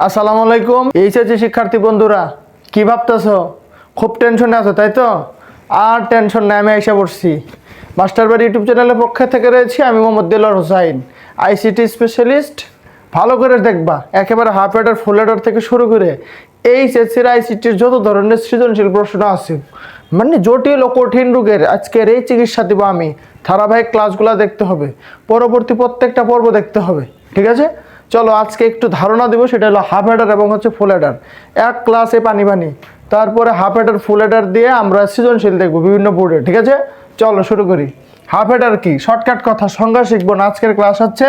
আসসালামু আলাইকুম। এইচএসসি শিক্ষার্থী বন্ধুরা, কি ভাবতেছো? খুব টেনশনে আছো তাই তো? আর টেনশন নাই, আমি আইসা পড়ছি। মাস্টারবাড়ি ইউটিউব চ্যানেলের পক্ষ থেকে রয়েছি আমি মোহাম্মদ দেলোয়ার হোসাইন, আইসিটি স্পেশালিস্ট। ভালো করে দেখবা, একেবারে হাফ হেডার ফুল হেডার থেকে শুরু করে এইচএসসির আইসিটির যত ধরনের সৃজনশীল প্রশ্ন আছে, মানে জটিল ও কঠিন রোগের আজকের এই চিকিৎসা দিব আমি। ধারাবাহিক ক্লাসগুলো দেখতে হবে, পরবর্তী প্রত্যেকটা পর্ব দেখতে হবে, ঠিক আছে? চলো আজকে একটু ধারণা দেবো, সেটা হলো হাফ হেডার এবং ফুল হেডার। এক ক্লাসে পানি পানি, তারপরে হাফ হেডার ফুল হেডার দিয়ে আমরা সৃজনশীল দেখবো বিভিন্ন বোর্ডে, ঠিক আছে? চলো শুরু করি। হাফ হেডার কি, শর্টকাট কথা, সংজ্ঞা শিখবো না। আজকের ক্লাস হচ্ছে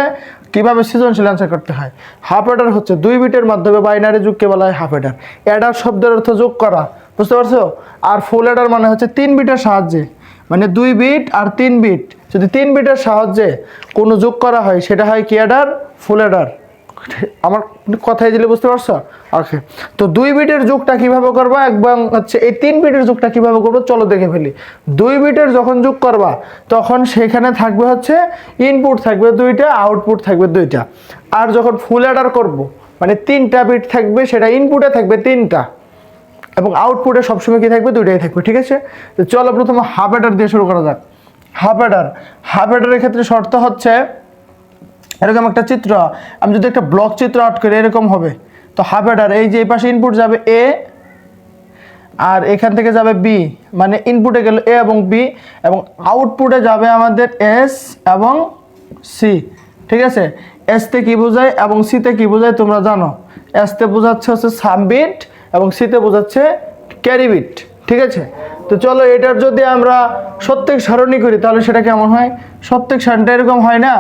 কিভাবে সৃজনশীল অ্যান্সার করতে হয়। হাফ হেডার হচ্ছে 2 বিটের মাধ্যমে বাইনারি যোগকে বলা হয় হাফ হেডার। অ্যাডার শব্দের অর্থ যোগ করা, বুঝতে পারছো? আর ফুল হেডার মানে হচ্ছে 3 বিটের সাহায্যে, মানে 2 বিট আর 3 বিট যদি 3 বিটের সাহায্যে কোনো যোগ করা হয় সেটা হয় কি অ্যাডার, ফুল হেডার। আমার কথাই দিলে বুঝতে পারছো? ওকে, তো 2 বিটের যোগটা কিভাবে করবা এবং হচ্ছে এই 3 বিটের যোগটা কিভাবে করবো চলো দেখে ফেলি। 2 বিটের যখন যোগ করবা তখন সেখানে থাকবে হচ্ছে ইনপুট থাকবে 2টা, আউটপুট থাকবে 2টা। আর যখন ফুল অ্যাডার করব, মানে 3টা বিট থাকবে, সেটা ইনপুটে থাকবে 3টা এবং আউটপুটে সবসময় কি থাকবে, 2টাই থাকবে, ঠিক আছে? তো চলো প্রথমে হাফ অ্যাডার দিয়ে শুরু করা যাক। হাফ অ্যাডারের ক্ষেত্রে শর্ত হচ্ছে এরকম একটা চিত্র, আমি যদি একটা ব্লক চিত্র আউট করি এরকম হবে। তো হাফ অ্যাডার, এই যে এই পাশে ইনপুট যাবে এ আর এখান থেকে যাবে বি, মানে ইনপুটে গেল এ এবং বি এবং আউটপুটে যাবে আমাদের এস এবং সি, ঠিক আছে? এসতে কি বোঝায় এবং সিতে কি বোঝায় তোমরা জানো। এসতে বোঝাচ্ছে হচ্ছে সাম বিট এবং সিতে বোঝাচ্ছে ক্যারি বিট, ঠিক আছে? তো চলো এটার যদি আমরা সত্যক সারণী করি তাহলে সেটা কেমন হয়? সত্যক সারণীটা এরকম হয় না,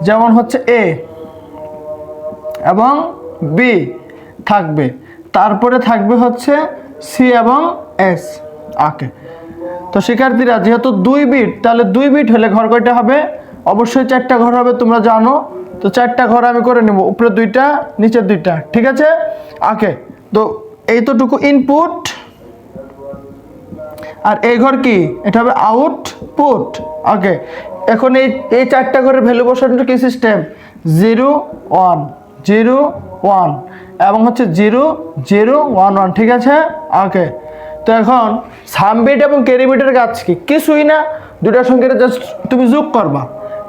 যেমন হচ্ছে এ এবং বি থাকবে, তারপরে থাকবে হচ্ছে সি এবং এস। ওকে, তো শিক্ষার্থীরা যেহেতু 2 বিট, তাহলে 2 বিট হলে ঘর কয়টা হবে? অবশ্যই 4টা ঘর হবে, তোমরা জানো। তো 4টা ঘর আমি করে নেব, উপরে 2টা নিচে 2টা, ঠিক আছে? ওকে, তো এইতটুকু ইনপুট আর এই ঘর কি, এটা হবে আউটপুট। ওকে, এখন এই 4টা ঘরের ভ্যালু বসানোর কি সিস্টেম? 0 1 0 1 এবং হচ্ছে 0 0 1 1, ঠিক আছে? ওকে, তো এখন সাম বিট এবং ক্যারি বিটের কাজ কি? কিছুই না, দুটার সঙ্গে জাস্ট তুমি যোগ করবা।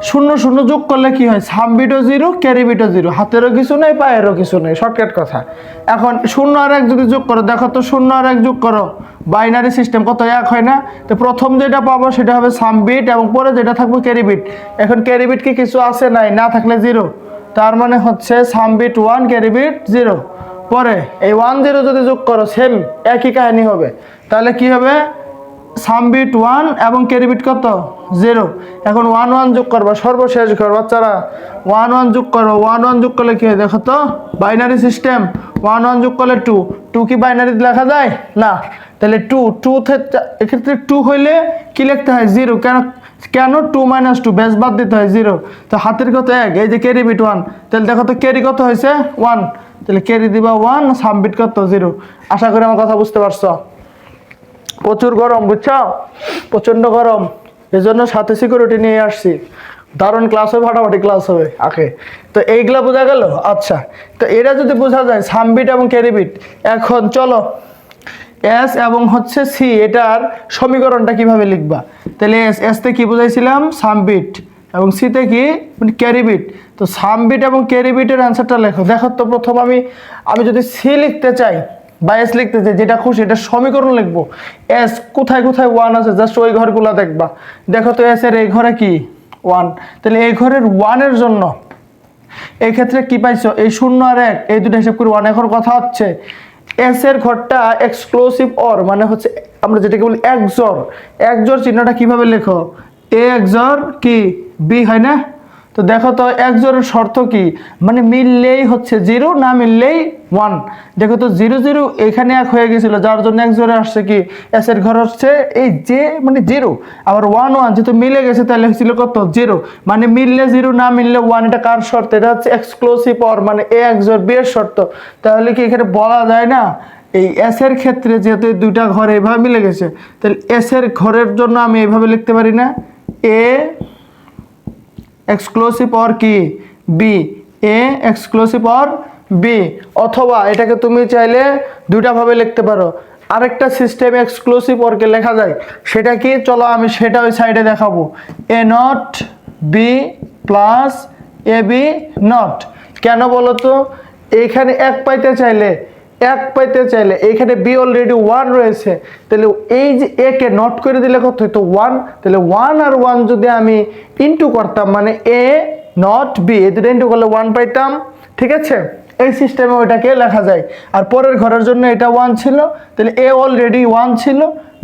0 0 যোগ করলে কি হয়? সাম বিটও 0, ক্যারি বিটও 0, হাতেরও কিছু নেই, পায়েরও কিছু নেই, শর্টকাট কথা। এখন 0 আর 1 যদি যোগ করো, দেখো তো 0 আর 1 যোগ করো, বাইনারি সিস্টেম, কত 1 হয় না? তো প্রথম যেটা পাবো সেটা হবে সাম বিট এবং পরে যেটা থাকবে ক্যারি বিট। এখন ক্যারি বিট কি কিছু আছে? নাই, না থাকলে 0, তার মানে হচ্ছে সাম বিট 1, ক্যারি বিট 0। পরে এই 1 0 যদি যোগ করো, সেম একই কাহিনী হবে। তাহলে কি হবে? সাম বিট 1 এবং ক্যারি বিট কত? 0। এখন 1 1 যোগ করবা, সর্বশেষ ঘর বাচ্চারা, 1 1 যোগ করো। 1 1 যোগ করলে কি হয় দেখো তো? Binary system. 1 1 যোগ করলে 2, 2 কি বাইনারি লেখা যায়? না। তাহলে 2 এক্ষেত্রে 2 হইলে কি লিখতে হয়? 0। কেন কেন 2 - 2 বেস বাদ দিতে হয় 0। তো হাতের কত 1, এই যে ক্যারি বিট 1, তাহলে দেখো তো ক্যারি কত হয়েছে? 1, তাহলে ক্যারি দিবা 1, সাম বিট কত? 0। আশা করি আমার কথা বুঝতে পারছো। প্রচুর গরম, বুঝছো? প্রচন্ড গরম, এই জন্য সাথে সিকিউরিটি নিয়ে আসছি। দারুণ ক্লাস হবে, ফাটাফাটি ক্লাস হবে। ওকে, তো এইগুলা বোঝা গেল। আচ্ছা, তো এটা যদি বোঝা যায় সাম বিট এবং ক্যারি বিট, এখন চলো এস এবং হচ্ছে সি, এটার সমীকরণটা কিভাবে লিখবা? তাহলে এসতে কি বুঝাইছিলাম? সাম বিট এবং সিতে কি, মানে ক্যারি বিট। তো সাম বিট এবং ক্যারি বিটের অ্যান্সারটা লেখো। দেখো তো প্রথম আমি যদি সি লিখতে চাই বা এস লিখতে চাই, যেটা খুশি, এটা সমীকরণ লিখবো। এস কোথায় কোথায় 1 আছে জাস্ট ওই ঘরগুলো দেখবা। দেখো তো এস এর এই ঘরে কি 1, তাহলে এই ঘরের 1 এর জন্য এই ক্ষেত্রে কি পাইছো? এই 0 আর 1, এই দুটো হিসাব করে 1। এখন কথা হচ্ছে এস এর ঘরটা এক্সক্লুসিভ অর, মানে হচ্ছে আমরা যেটাকে বলি একজোর চিহ্নটা কিভাবে লেখো? এ একজোর কি বি, হয় না? তো দেখো তো একজোরের শর্ত কি, মানে মিললেই হচ্ছে 0, না মিললেই 1। দেখো তো 0 0 এখানে 1 হয়ে গেছিল, যার জন্য একজোরে আসছে কি, এস এর ঘর হচ্ছে এই যে, মানে 0। আবার 1 1 যেহেতু মিলে গেছে তাহলে হচ্ছিল কত? 0, মানে মিললে 0, না মিললে 1। এটা কার শর্ত? এটা হচ্ছে এক্সক্লুসিভ অর, মানে এ একজোর বি এর শর্ত। তাহলে কি এখানে বলা যায় না এই এস এর ক্ষেত্রে যেহেতু এই দুইটা ঘর এইভাবে মিলে গেছে, তাহলে এস এর ঘরের জন্য আমি এইভাবে লিখতে পারি না? এ এক্সক্লুসিভ অর কি B, A exclusive or B, অথবা এটাকে তুমি চাইলে দুইটা ভাবে লিখতে পারো। আরেকটা সিস্টেম এক্সক্লুসিভ ওরকে লেখা যায়, সেটা কি চলো আমি সেটা ওই সাইডে দেখাবো। A not B plus A B not. কেন বলো তো, এইখানে এক পাইতে চাইলে এইখানে বি অলরেডি 1 রয়েছে, তাহলে এই যে এ কে নট করে দিলে কত হতো 1, তাহলে 1 আর 1 যদি আমি ইনটু করতাম মানে এ নট বি, এই দুটো ইনটু করলে 1 পাইতাম। ঠিক আছে, এই সিস্টেমে ওইটাকে লেখা যায়। আর পরের ঘরের জন্য এটা 1 ছিল, তাহলে এ অলরেডি 1 ছিল,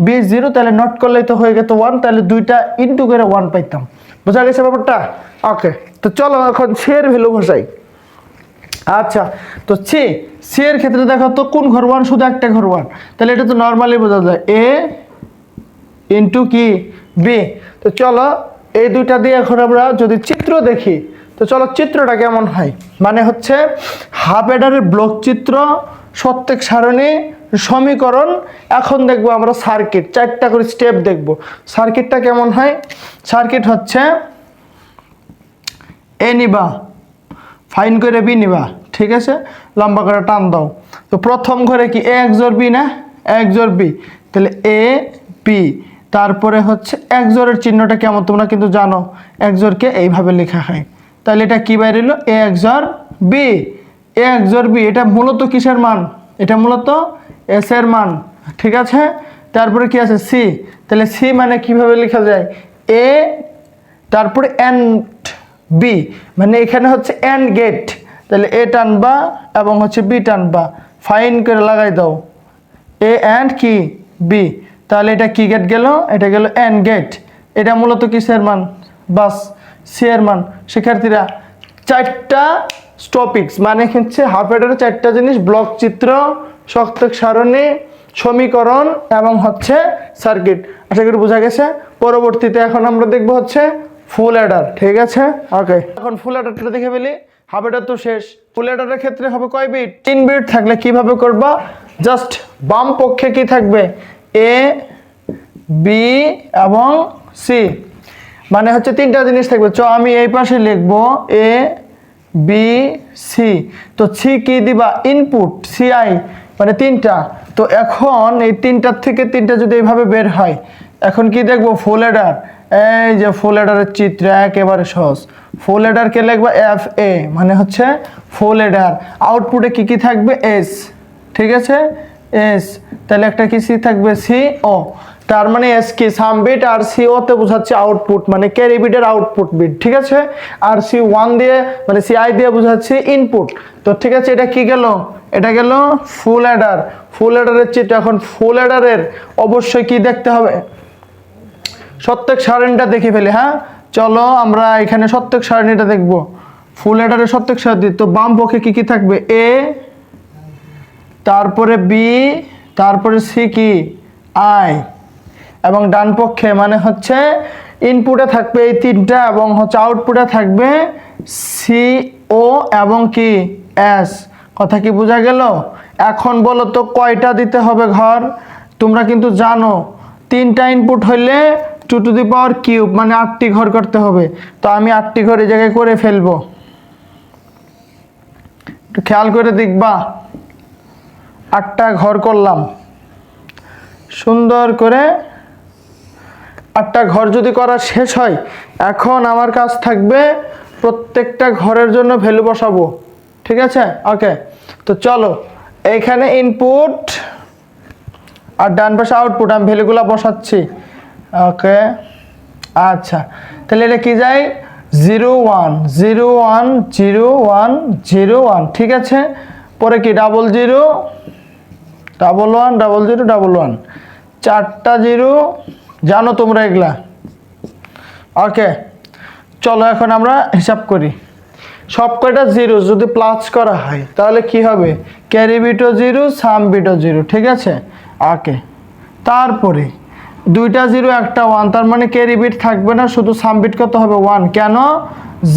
বি 0, তাহলে নট করলেই তো হয়ে যেত 1, তাহলে দুইটা ইনটু করে 1 পাইতাম। বোঝা গেছে ব্যাপারটা? ওকে, তো চলো এখন সি এর ভ্যালু বসাই। আচ্ছা, তো সি এর ক্ষেত্রে দেখো তো কোন ঘর 1, শুধু একটা ঘর 1, তাহলে এটা তো নর্মালি বোঝা যায় এ ইনটু কি বি। তো চলো এই দুইটা দিয়ে এখন আমরা যদি চিত্র দেখি, তো চলো চিত্রটা কেমন হয়। মানে হচ্ছে হাফ অ্যাডারের ব্লক চিত্র, প্রত্যেক সারণী, সমীকরণ। এখন দেখবো আমরা সার্কিট, 4টা করে স্টেপ দেখবো। সার্কিটটা কেমন হয়? সার্কিট হচ্ছে এ নিবা, ফাইন করে বি নিবা, ঠিক আছে, লম্বা করে টান দাও। তো প্রথম ঘরে কি এ এক জোর বি না, এক জোর বি, তাহলে এ বি, তারপরে হচ্ছে এক জোরের চিহ্নটা কেমন তোমরা কিন্তু জানো, এক জোরকে এইভাবে লেখা হয়। তাহলে এটা কি বাইরে এলো, এ এক জোর বি, এ এক জোর বি। এটা মূলত কিসের মান? এটা মূলত এস এর মান, ঠিক আছে। তারপরে কি আছে সি, তাহলে সি মানে কিভাবে লেখা যায়, এ তারপরে এন বি, মানে এখানে হচ্ছে এন্ড গেট, তাহলে এ টানবা এবং হচ্ছে বি টানবা, ফাইন করে লাগাই দাও এ এন্ড কি বি, তাহলে এটা কি গেট গেল, এটা গেল এন্ড গেট। এটা মূলত কিসের মান, বাস সি এর মান। শিক্ষার্থীরা 4টা টপিকস মানে হচ্ছে হাফ অ্যাডারের 4টা জিনিস, ব্লক চিত্র, প্রত্যেক সারণী, সমীকরণ এবং হচ্ছে সার্কিট। আশা করি বোঝা গেছে। পরবর্তীতে এখন আমরা দেখবো হচ্ছে ফুল অ্যাডার, ঠিক আছে। ওকে, এখন ফুল অ্যাডারটা দেখে ফেলি। হাফ অ্যাডার তো শেষ, ফুল অ্যাডারের ক্ষেত্রে হবে কয় বিট? 3 বিট থাকলে কিভাবে করবা, জাস্ট বাম পক্ষে কি থাকবে, এ বি এবং সি, মানে হচ্ছে 3টা জিনিস থাকবে। আমি এই পাশে লিখবো এ বি সি, তো সি কি দিবা, ইনপুট সিআই, মানে 3টা। তো এখন এই 3টার থেকে 3টা যদি এইভাবে বের হয়, এখন কি দেখবো, ফুল অ্যাডার। এই যে ফুল অ্যাডারের চিত্র একেবারে সহজ। ফুল অ্যাডারকে লিখবা এফ এ, মানে হচ্ছে ফুল অ্যাডার। আউটপুটে কি কি থাকবে, এস, ঠিক আছে, এস, তাহলে একটা কি সি থাকবে, সি ও, তার মানে এস কি সাম বিট, আর সি ও তে বোঝাচ্ছে আউটপুট, মানে ক্যারি বিটের আউটপুট বিট, ঠিক আছে। আর সি 1 দিয়ে মানে সি আই দিয়ে বোঝাচ্ছে ইনপুট। তো ঠিক আছে, এটা কি গেল, এটা গেল ফুল অ্যাডার। ফুল অ্যাডারের চিত্র। এখন ফুল অ্যাডারের অবশ্যই কি দেখতে হবে, প্রত্যেক সারণীটা দেখে ফেলি। হ্যাঁ, চলো আমরা এখানে প্রত্যেক সারণীটা দেখব। ফুল অ্যাডারের প্রত্যেক সারণী, তো বাম পক্ষে কি কি থাকবে, এ, তারপরে বি, তারপরে সি কি আই, এবং ডান পক্ষে মানে হচ্ছে ইনপুটে থাকবে এই 3টা এবং হচ্ছে আউটপুটে থাকবে সি ও এবং কি এস। কথা কি বোঝা গেল? এখন বলো তো কয়টা দিতে হবে ঘর? তোমরা কিন্তু জানো 3টা ইনপুট হইলে 2 টু দি পাওয়ার কিউব, মানে 8টি ঘর করতে হবে। তো আমি 8টি ঘর এই জায়গায় করে ফেলবো, একটু খেয়াল করে দেখবা। 8টা ঘর করলাম সুন্দর করে। 8টা ঘর যদি করা শেষ হয়, এখন আমার কাজ থাকবে প্রত্যেকটা ঘরের জন্য ভ্যালু বসাবো, ঠিক আছে। ওকে, তো চলো এইখানে ইনপুট আর ডান পাশে আউটপুট আমি ভ্যালুগুলো বসাচ্ছি। ওকে, আচ্ছা, তাহলে এটা কি যায়, 0 1 0 1 0 1 0 1, ঠিক আছে। পরে কি 0 0 1 1 0 0 1 1, 4টা 0, জানো তোমরা এগুলা। ওকে, চলো এখন আমরা হিসাব করি। সব কয়টা 0 যদি প্লাস করা হয় তাহলে কি হবে, ক্যারি বিটও 0, সাম বিটও 0, ঠিক আছে। ওকে, তারপরে 2টা 0 একটা 1, তার মানে ক্যারি বিট থাকবে না, শুধু সাম বিট কত হবে 1। কেন,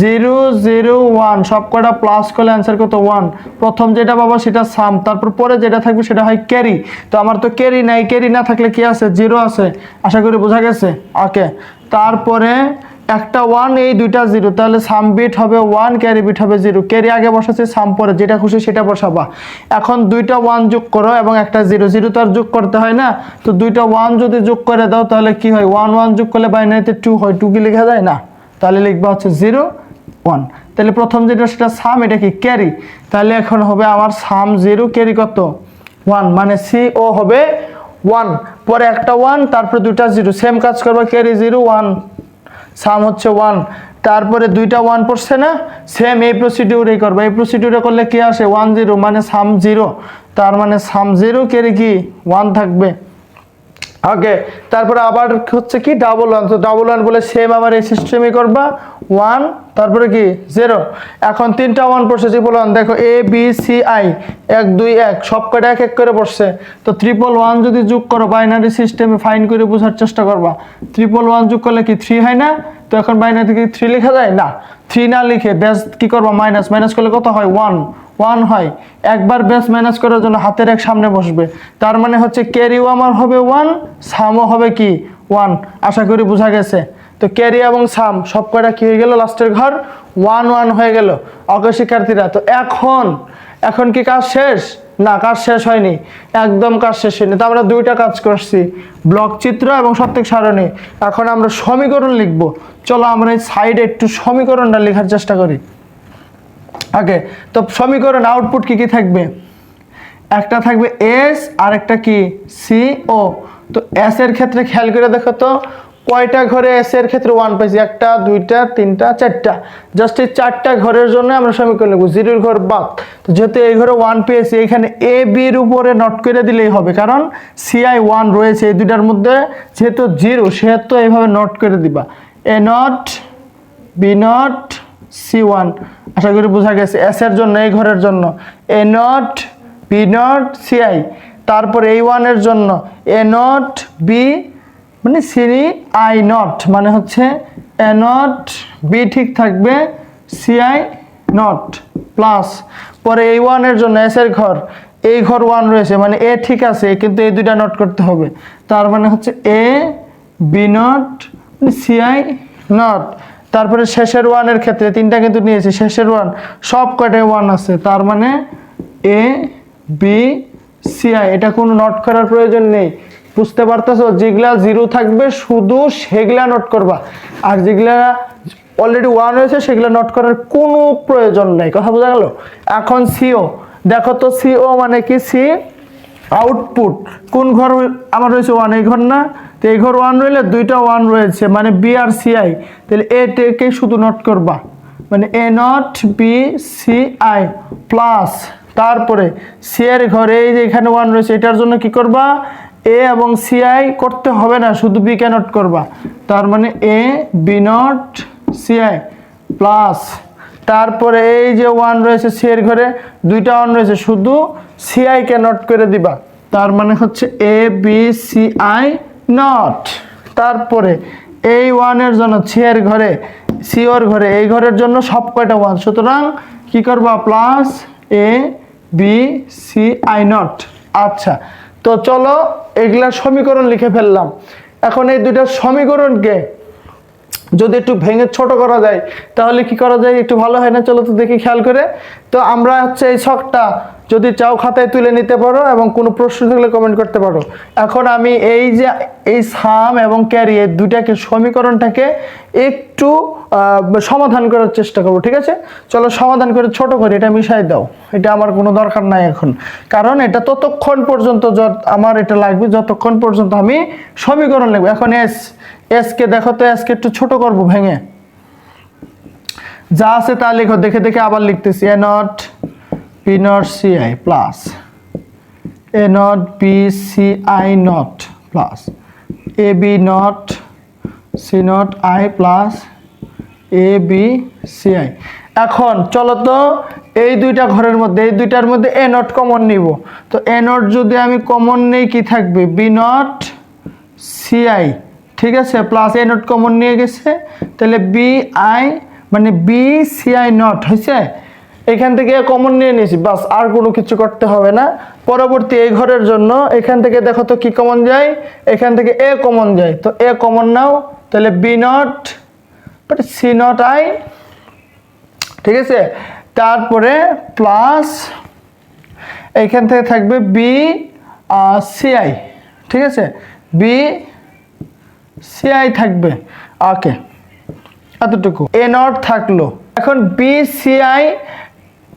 0 0 1 সব কয়টা প্লাস করলে অ্যান্সার কত 1। প্রথম যেটা পাবো সেটা সাম, তারপর পরে যেটা থাকবে সেটা হয় ক্যারি। তো আমার তো ক্যারি নাই, ক্যারি না থাকলে কি আছে, 0 আছে। আশা করি বোঝা গেছে। ওকে, তারপরে একটা 1 এই দুইটা 0, তাহলে সাম বিট হবে 1, ক্যারি বিট হবে 0। ক্যারি আগে বসাচ্ছে, সাম পরে, যেটা খুশি সেটা বসাবা। এখন দুইটা 1 যোগ করো এবং একটা 0, 0 তো আর যোগ করতে হয় না, তো দুইটা 1 যদি যোগ করে দাও তাহলে কি হয়, 1 1 যোগ করলে বাইনারিতে 2 হয়, 2 কি লেখা যায় না, তাহলে লিখবা হচ্ছে 0 1। তাহলে প্রথম যেটা সেটা সাম, এটা কি ক্যারি, তাহলে এখন হবে আমার সাম 0, ক্যারি কত 1, মানে CO হবে 1, পরে একটা 1, তারপরে দুইটা 0, সেম কাজ করবা, ক্যারি 0 1, সাম হচ্ছে 1, তারপরে দুইটা 1 পড়ছে না, সেম এই প্রসিডিউরেই করবা। এই প্রসিডিউরে করলে কি আসে 1 0, মানে সাম 0, তার মানে সাম 0, ক্যারি কি 1 থাকবে। ওকে, তারপরে আবার হচ্ছে কি ডাবল 1, তো ডাবল 1 বলে সেম আবার এই সিস্টেমই করবা, 1 তারপরে কি 0। এখন তিনটা 1 পড়ছে, ট্রিপল 1, দেখো A B C I 1 2 1 সব কটা এক এক করে পড়ছে, তো ট্রিপল 1 যদি যোগ করো বাইনারি সিস্টেমে ফাইন করে বোঝার চেষ্টা করবা, ট্রিপল 1 যোগ করলে কি 3 হয় না, তো এখন বাইনারি কি 3 লেখা যায় না, 3 না লিখে বেস কি করবা, মাইনাস, মাইনাস করলে কত হয় 1 1 হয়, একবার বেস মাইনাস করার জন্য হাতের এক সামনে বসবে, তার মানে হচ্ছে ক্যারিও আমার হবে 1, সামও হবে কি 1। আশা করি বোঝা গেছে। তো ক্যারি এবং সাম সব কয়টা কি হয়ে গেল, লাস্টের ঘর 1 1 হয়ে গেল। ওকে শিক্ষার্থীরা, তো এখন কি কাজ শেষ না, কাজ শেষ হয়নি, একদম কাজ শেষ হয়নি। তো আমরা দুইটা কাজ করছি, ব্লক চিত্র এবং সত্যক সারণী। এখন আমরা সমীকরণ লিখব। চলো আমরা এই সাইডে একটু সমীকরণটা লেখার চেষ্টা করি। ওকে, তো সমীকরণ আউটপুট কি কি থাকবে, একটা থাকবে এস আর একটা কি CO। তো এস এর ক্ষেত্রে খেয়াল করে দেখো তো কয়টা ঘরে এস এর ক্ষেত্রে 1 পাইছি, একটা দুইটা তিনটা চারটা, জাস্ট এই চারটা ঘরের জন্য আমরা সমীকরণ লিখব, 0 ঘর বাদ। তো যেহেতু এই ঘরে 1 পেয়েছি, এখানে A B এর উপরে নট করে দিলেই হবে, কারণ CI 1 রয়েছে এই দুইটার মধ্যে, যেহেতু 0 সেহেতু এইভাবে নোট করে দিবা, A not B not C1। আশা করি বোঝা গেছে। এস এর জন্য এই ঘরের জন্য A not B not CI, তারপর এই 1 এর জন্য A নট B মানে CI নট, মানে হচ্ছে A নট B ঠিক থাকবে, CI নট প্লাস, পরে এই 1 এর জন্য এস এর ঘর, এই ঘর 1 রয়েছে মানে A ঠিক আছে, কিন্তু এই দুইটা নোট করতে হবে, তার মানে হচ্ছে A B not CI not. তারপরে শেষের 1 এর ক্ষেত্রে তিনটা কিন্তু নিয়েছি, শেষের 1 সব কয়টায় 1 আছে, তার মানে A B CI, এটা কোনো নোট করার প্রয়োজন নেই। বুঝতে পারতেছো, যেগুলা 0 থাকবে শুধু সেগুলা নোট করবা, আর যেগুলা অলরেডি 1 হয়েছে সেগুলা নোট করার কোনো প্রয়োজন নেই। কথা বোঝা গেল? এখন CO দেখো তো, CO মানে কি, সি আউটপুট, কোন ঘর আমার রয়েছে 1, এই ঘর না, তো এই ঘর 1 রইলে দুইটা 1 রয়েছে মানে B আর CI, তাহলে এটাকে শুধু নোট করবা, মানে A not B CI plus, তারপরে সি এর ঘরে এই যে এখানে 1 রয়েছে, এটার জন্য কি করবা, A এবং CI করতে হবে না, শুধু B কে নোট করবা, তার মানে A B not CI plus, তারপরে এই যে 1 রয়েছে সি এর ঘরে, দুইটা 1 রয়েছে, শুধু CI কে নোট করে দিবা, তার মানে হচ্ছে A B CI নট। তারপরে এই 1 এর জন্য সি এর ঘরে, সি ওর ঘরে, এই ঘরের জন্য সব কয়টা 1, সুতরাং কি করবা, plus A B CI not. আচ্ছা, তো চলো এগুলা সমীকরণ লিখে ফেললাম। এখন এই দুইটা সমীকরণকে যদি একটু ভেঙে ছোট করা যায় তাহলে কি করা যায়, একটু ভালো হয় না? চলো তো দেখি খেয়াল করে। তো আমরা হচ্ছে এই ছকটা যদি চাও খাতায় তুলে নিতে পারো এবং কোনো প্রশ্ন থাকলে কমেন্ট করতে পারো। এখন আমি এই যে এই সাম এবং ক্যারি এই দুইটাকে সমীকরণটাকে একটু সমাধান করার চেষ্টা করবো, ঠিক আছে? চলো সমাধান করে ছোট করে এটা মিশাই দাও, এটা আমার কোনো দরকার নাই এখন, কারণ এটা ততক্ষণ পর্যন্ত আমার এটা লাগবে যতক্ষণ পর্যন্ত আমি সমীকরণ লিখবো। এখন এস কে দেখো তো, এস কে একটু ছোট করবো ভেঙে, যা আছে তা লিখো, দেখে দেখে আবার লিখতেছি, A not B not CI plus A not B CI not plus A B not C not I plus A B CI। এখন চলো তো এই দুইটা ঘরের মধ্যে, এই দুইটার মধ্যে A নট কমন নিব, তো A নট যদি আমি কমন নেই কি থাকবে, B নট CI, ঠিক আছে, প্লাস A নট কমন নিয়ে গেছে, তাহলে BI মানে BCI নট হয়েছে, এখান থেকে কমন নিয়ে নিয়েছি, বাস আর কোনো কিছু করতে হবে না। পরবর্তী এই ঘরের জন্য এখান থেকে দেখো তো কি কমন যায়, এখান থেকে A কমন যায়, তো A কমন নাও, তাহলে B not but C not I, ঠিক আছে। তারপরে প্লাস এইখান থেকে থাকবে বি সি আই, ঠিক আছে, বি সি আই থাকবে। ওকে, এতটুকু এ নট থাকলো। এখন B C I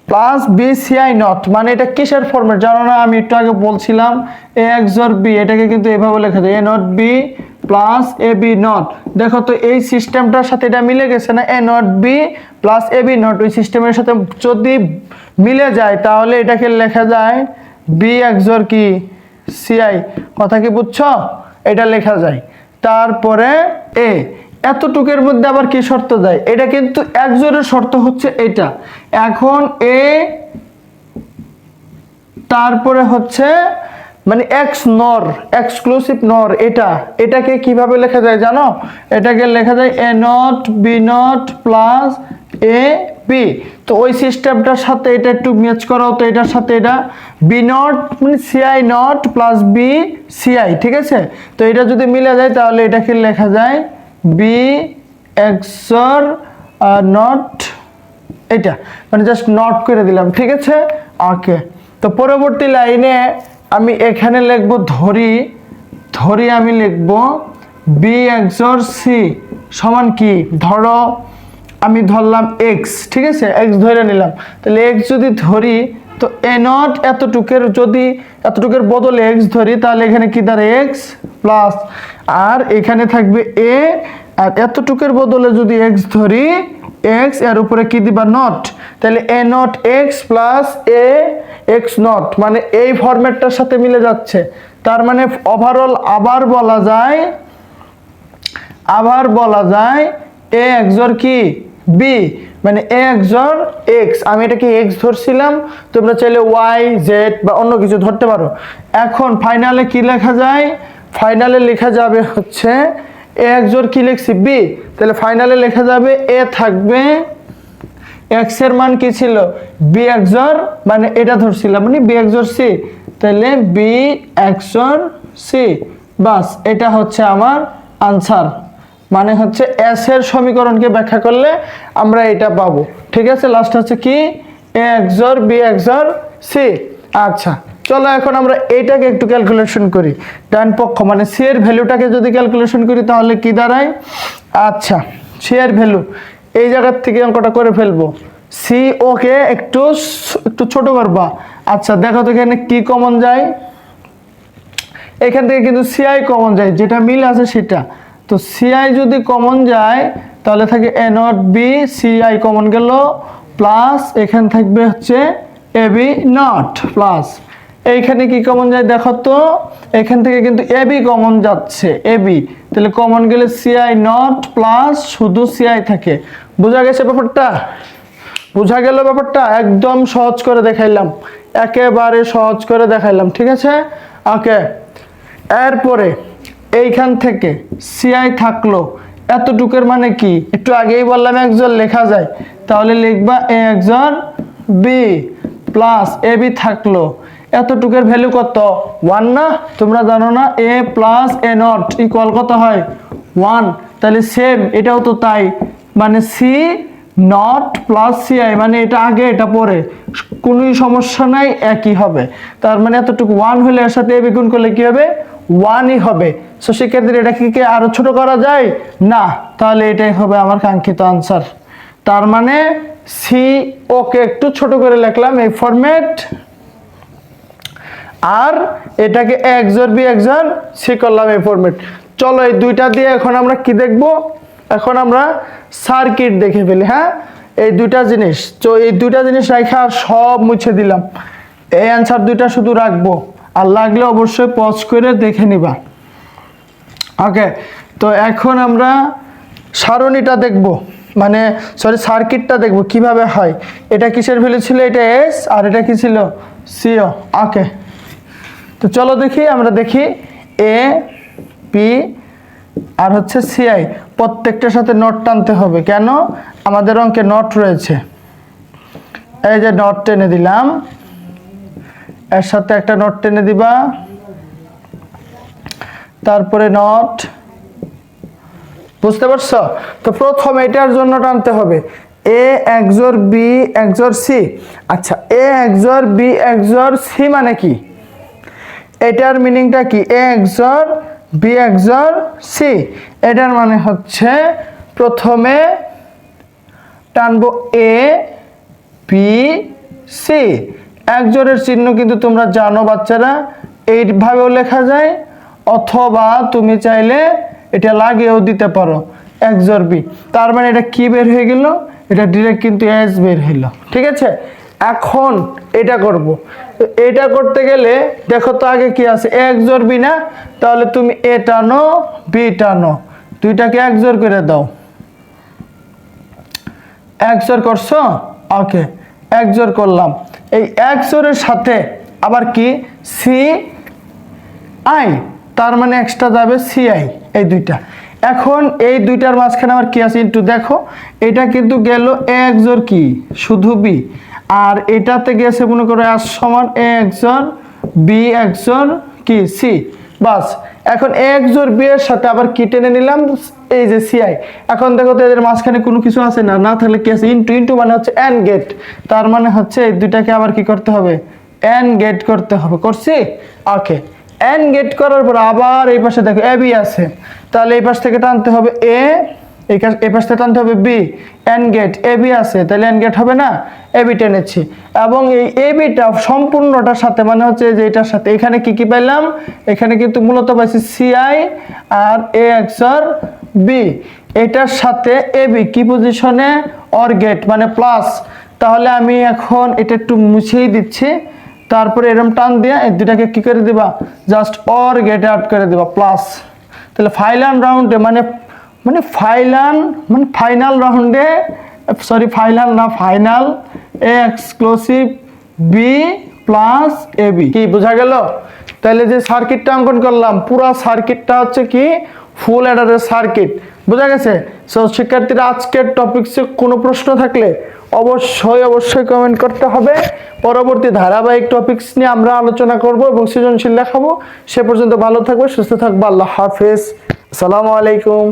plus B C I not, মানে এটা কিসের ফর্মেট জানো না? আমি একটু আগে বলছিলাম এ এক্সর বি, এটাকে কিন্তু এভাবে লেখা যায় A not B plus A B not. দেখো তো এই সিস্টেমটার সাথে এটা মিলে গেছে না? A not B plus A B not, ওই সিস্টেমের সাথে যদি মিলে যায় তাহলে এটাকে লেখা যায় বি এক্সর কি সি আই। কথা কি বুঝছো? এটা লেখা যায়। তারপরে এ, এতটুকের মধ্যে আবার কি শর্ত দেয়? এটা কিন্তু একজোড়ের শর্ত হচ্ছে এটা। এখন এ তারপরে হচ্ছে মানে এক্স নর, এক্সক্লুসিভ নর, এটাকে কিভাবে লেখা যায় জানো? এটাকে লেখা যায় A not B not plus A B. তো ওই সিস্টেমটার সাথে এটা একটু ম্যাচ করাও তো, এটার সাথে এটা বি নট মানে C I not plus B C I, ঠিক আছে। তো এটা যদি মিলে যায় তাহলে এটাকে লেখা যায় বি এক্সর নট, এটা মানে জাস্ট নট করে দিলাম, ঠিক আছে। ওকে, তো পরবর্তী লাইনে আমি এখানে লিখবো ধরি আমি লিখবো বি এক্সর সি সমান কি, ধরো আমি ধরলাম এক্স, ঠিক আছে, এক্স ধরে নিলাম। তাহলে এক্স যদি ধরি তো এ নট এতটুকের বদলে এক্স ধরি, তাহলে এখানে কি দাঁড়ায় এক্স প্লাস, আর এখানে থাকবে এ, আর এতটুকের বদলে যদি এক্স ধরি এক্স, এর উপরে কি দিবা নট, তাহলে A not X plus A X not, মানে এই ফরম্যাটটার সাথে মিলে যাচ্ছে। তার মানে ওভারঅল আবার বলা যায় এ এক্সর কি বি, মানে এ এক্সর এক্স। আমি এটাকে এক্স ধরছিলাম, তোমরা চাইলে ওয়াই জেড বা অন্য কিছু ধরতে পারো। এখন ফাইনালে কি লেখা যায়? ফাইনালে লেখা যাবে হচ্ছে এ এক্সর কি লিখছি বি, তাহলে ফাইনালে লেখা যাবে এ থাকবে এক্স এর মান কি ছিল বি এক্সর, মানে এটা ধরছিলাম মানে বি এক্সর সি, তাহলে বি এক্সর সি, বাস এটা হচ্ছে আমার আনসার। মানে হচ্ছে এস এর সমীকরণকে ব্যাখ্যা করলে আমরা এটা পাবো, ঠিক আছে। লাস্ট হচ্ছে কি এ এক্সর বি এক্সর সি। আচ্ছা চলো এখন আমরা এইটাকে একটু ক্যালকুলেশন করি। ডান পক্ষ মানে সি এর ভ্যালুটাকে যদি ক্যালকুলেশন করি তাহলে কি দাঁড়ায়? আচ্ছা সি এর ভ্যালু এই জায়গার থেকে অঙ্কটা করে ফেলবো। সি ওকে একটু ছোট করবা। আচ্ছা দেখো তো এখানে কি কমন যায়, এখান থেকে কিন্তু সিআই কমন যায়, যেটা মিল আছে সেটা। তো সিআই যদি কমন যায় তাহলে থাকে এ নট বি, সিআই কমন গেল প্লাস, এখানে থাকবে হচ্ছে এ বি নট প্লাস, এইখানে কি কমন যায় দেখো তো, এখান থেকে কিন্তু এ বি কমন যাচ্ছে, এ বি, তাহলে কমন গেলে সিআই নট প্লাস শুধু সিআই থাকে। বোঝা গেছে ব্যাপারটা? বোঝা গেল ব্যাপারটা? একদম সহজ করে দেখাইলাম, একেবারে সহজ করে দেখাইলাম, ঠিক আছে। ওকে, এরপরে এইখান থেকে সিআই থাকলো এতটুকের মানে কি, একটু আগেই বললাম একজন লেখা যায়, তাহলে লিখবা এ একজন বি প্লাস এ বি থাকলো, এতটুকের ভ্যালু কত 1 না? তোমরা জানো না এ প্লাস এ নট ইকুয়াল কত হয় 1, তাহলে সেম এটাও তো তাই, মানে সি নট প্লাস সিআই, মানে এটা আগে এটা পরে, কোনো সমস্যা নাই, একই হবে। তার মানে এতটুকু 1 হলে এর সাথে এ বি গুণ করলে কি হবে 1ই হবে। সো সেক্ষেত্রে এটা কি আরো ছোট করা যায় না? তাহলে এটাই হবে আমার কাঙ্ক্ষিত আনসার। তার মানে সি ওকে একটু ছোট করে লিখলাম এই ফরম্যাট, আর এটাকে এক্সর বি এক্সর সি করলাম এই ফরম্যাট। চলো এই দুইটা দিয়ে এখন আমরা কি দেখব? এখন আমরা সার্কিট দেখে ফেলি। হ্যাঁ, এই দুইটা জিনিস, তো এই দুইটা জিনিস রাখা সব মুছে দিলাম, এই অ্যান্সার দুইটা শুধু রাখবো, আর লাগলে অবশ্যই পজ করে দেখে নিবা। ওকে, তো এখন আমরা সারণীটা দেখব, মানে সরি সার্কিটটা দেখব কিভাবে হয়। এটা কিসের ভ্যালু ছিল? এটা এস, আর এটা কি ছিল সিও। ওকে, তো চলো দেখি, আমরা দেখি এ পি আর হচ্ছে সিআই, প্রত্যেকটার সাথে নট টানতে হবে। কেন? আমাদের অঙ্কে নট রয়েছে, এই যে নট টেনে দিলাম, এর সাথে একটা নট টেনে দিবা, তারপরে নট, বুঝতে পারছো? তো প্রথম এটার জন্য টানতে হবে এ XOR B XOR C। আচ্ছা, এ XOR B XOR C মানে কি? এটার মিনিংটা কি? এ XOR B XOR C, এটার মানে হচ্ছে প্রথমে টানবো এ বি সি। XOR-এর চিহ্ন কিন্তু তোমরা জানো বাচ্চারা, এইভাবেও লেখা যায়, অথবা তুমি চাইলে এটা লাগিয়েও দিতে পারো XOR B। তার মানে এটা কি বের হয়ে গেল? এটা ডিরেক্ট কিন্তু এস বের হইল। ঠিক আছে, এখন এটা করব। তো এটা করতে গেলে দেখো তো আগে কি আছে, XOR B না? তাহলে তুমি এ টানো বি টানো, দুইটাকে XOR করে দাও। XOR করছো? ওকে, XOR করলাম। এই XOR এর সাথে আবার কি সি আই, তার মানে এক্সট্রা যাবে সি আই, এই দুইটা। এখন এই দুইটার মাঝখানে আবার কি আছে ইনটু, দেখো এটা কিন্তু গেল XOR কি শুধু বি, আর এটাতে গেছে মনে করো আর সমান XOR বি XOR কি সি, বাস। এখন XOR বি এর সাথে আবার কি টেনে নিলাম, এই যে সিআই। এখন দেখো তো এদের মাঝখানে কোনো কিছু আছে না, না থাকলে কি আছে ইনটু, ইনটু মানে হচ্ছে এন্ড গেট, তার মানে হচ্ছে এই দুইটাকে আবার কি করতে হবে, এন্ড গেট করতে হবে। করছি? ওকে, এন্ড গেট করার পর আবার এই পাশে দেখো এ বি আছে, তাহলে এই পাশ থেকে টানতে হবে এ, এই পাশ থেকে টানতে হবে B, and gate A B আছে, তাহলে এন্ড গেট হবে না, এ বি টেনেছি। এবং এই এ বিটা সম্পূর্ণটার সাথে মানে হচ্ছে যে এটার সাথে এখানে কি কি পাইলাম, এখানে কিন্তু মূলত পাইছি সিআই আর এ XOR বি, এটার সাথে এ বি কি পজিশনে, অর গেট মানে প্লাস। তাহলে আমি এখন এটা একটু মুছেই দিচ্ছি, তারপরে এরকম টান দিয়ে এই দুটাকে কি করে দিবা, জাস্ট অর গেটে আউট করে দিবা প্লাস। তাহলে ফাইনাল রাউন্ডে মানে ফাইনাল রাউন্ডে, সরি ফাইনাল না, final A exclusive B plus A B. কি বোঝা গেল? তাহলে যে সার্কিটটা অঙ্কন করলাম, পুরো সার্কিটটা হচ্ছে কি ফুল অ্যাডারের সার্কিট। বোঝা গেছে? সো শিক্ষার্থীরা, আজকের টপিকসে কোনো প্রশ্ন থাকলে অবশ্যই কমেন্ট করতে হবে। পরবর্তী ধারাবাহিক টপিকস নিয়ে আমরা আলোচনা করব এবং সৃজনশীল দেখাবো। সে পর্যন্ত ভালো থাকবে, সুস্থ থাকবে। আল্লাহ হাফেজ, আসসালামু আলাইকুম।